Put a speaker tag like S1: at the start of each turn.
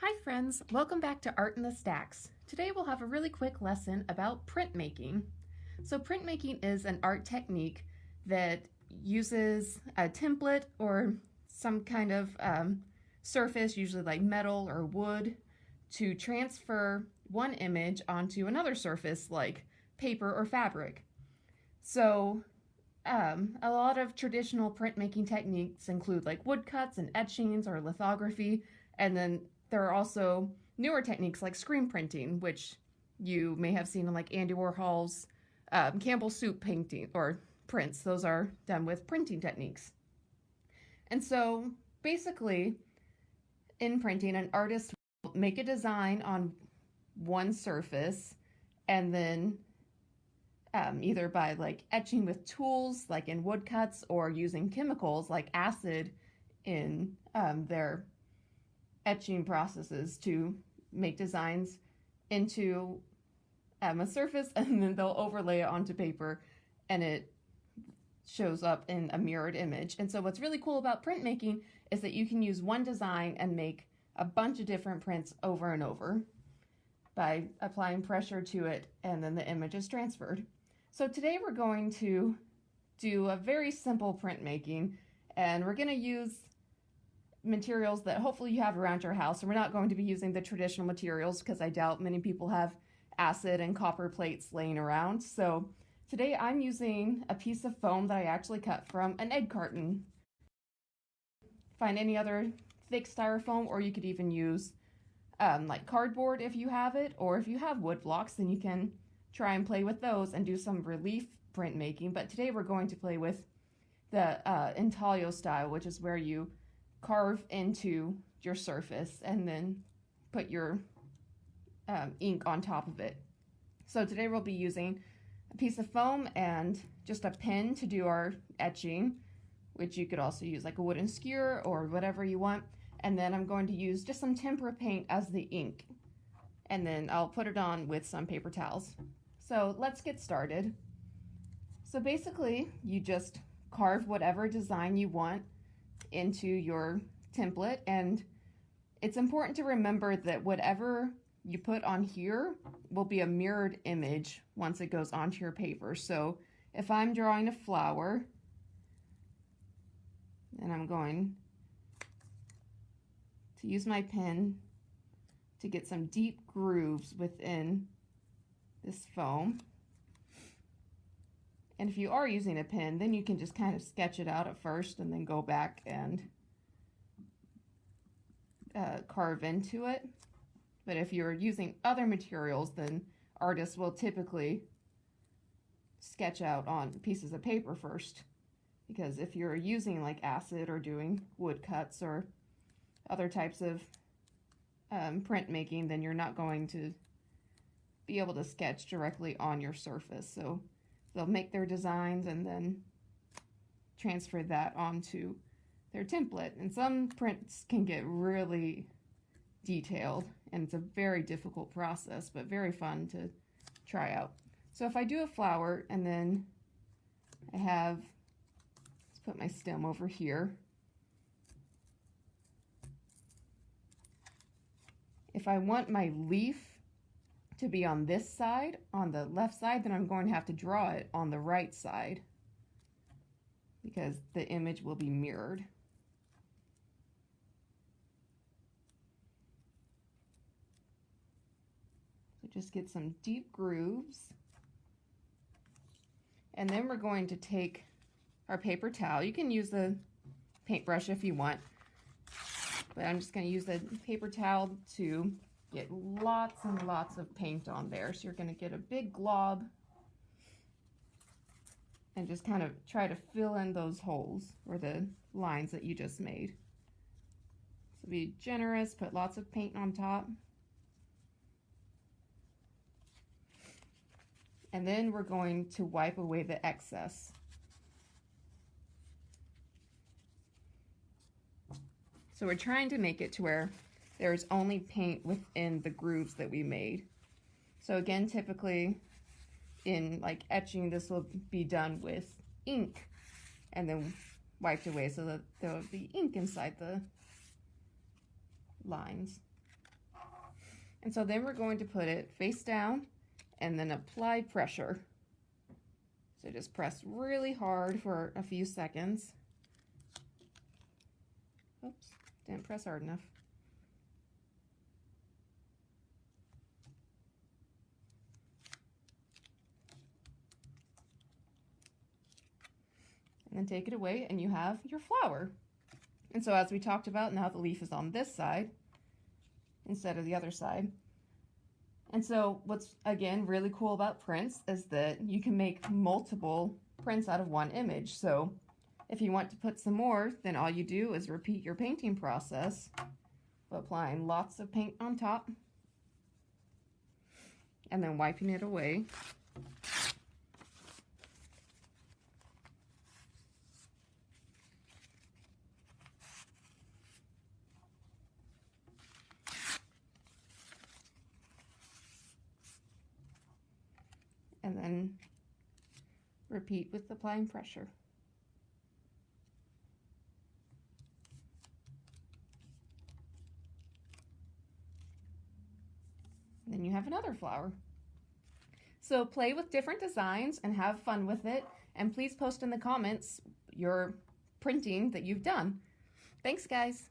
S1: Hi friends, welcome back to Art in the Stacks. Today we'll have a really quick lesson about printmaking. So printmaking is an art technique that uses a template or some kind of surface, usually like metal or wood, to transfer one image onto another surface like paper or fabric. So a lot of traditional printmaking techniques include like woodcuts and etchings or lithography, and then there are also newer techniques like screen printing, which you may have seen in like Andy Warhol's Campbell soup painting or prints. Those are done with printing techniques. And so basically, in printing, an artist will make a design on one surface and then either by like etching with tools like in woodcuts or using chemicals like acid in their etching processes to make designs into a surface, and then they'll overlay it onto paper and it shows up in a mirrored image. And so what's really cool about printmaking is that you can use one design and make a bunch of different prints over and over by applying pressure to it, and then the image is transferred. So today we're going to do a very simple printmaking, and we're going to use materials that hopefully you have around your house. And we're not going to be using the traditional materials because I doubt many people have acid and copper plates laying around. So today I'm using a piece of foam that I actually cut from an egg carton. Find any other thick styrofoam, or you could even use like cardboard if you have it, or if you have wood blocks, then you can try and play with those and do some relief printmaking. But today we're going to play with the intaglio style, which is where you carve into your surface and then put your ink on top of it. So today we'll be using a piece of foam and just a pen to do our etching, which you could also use like a wooden skewer or whatever you want. And then I'm going to use just some tempera paint as the ink, and then I'll put it on with some paper towels. So let's get started. So basically you just carve whatever design you want into your template, and it's important to remember that whatever you put on here will be a mirrored image once it goes onto your paper. So if I'm drawing a flower, and I'm going to use my pen to get some deep grooves within this foam. And if you are using a pen, then you can just kind of sketch it out at first and then go back and carve into it. But if you're using other materials, then artists will typically sketch out on pieces of paper first. Because if you're using like acid or doing woodcuts or other types of printmaking, then you're not going to be able to sketch directly on your surface. So they'll make their designs and then transfer that onto their template. And some prints can get really detailed, and it's a very difficult process, but very fun to try out. So if I do a flower, and then I have, let's put my stem over here. If I want my leaf to be on this side, on the left side, then I'm going to have to draw it on the right side because the image will be mirrored. So just get some deep grooves. And then we're going to take our paper towel. You can use the paintbrush if you want, but I'm just going to use the paper towel to get lots and lots of paint on there. So you're going to get a big glob and just kind of try to fill in those holes or the lines that you just made. So be generous, put lots of paint on top. And then we're going to wipe away the excess. So we're trying to make it to where there's only paint within the grooves that we made. So again, typically in like etching, this will be done with ink and then wiped away so that there will be ink inside the lines. And so then we're going to put it face down and then apply pressure. So just press really hard for a few seconds. Oops, didn't press hard enough. And then take it away and you have your flower. And so as we talked about, now the leaf is on this side instead of the other side. And so what's, again, really cool about prints is that you can make multiple prints out of one image. So if you want to put some more, then all you do is repeat your painting process, applying lots of paint on top and then wiping it away. And then repeat with applying pressure. And then you have another flower. So play with different designs and have fun with it. And please post in the comments your printing that you've done. Thanks, guys.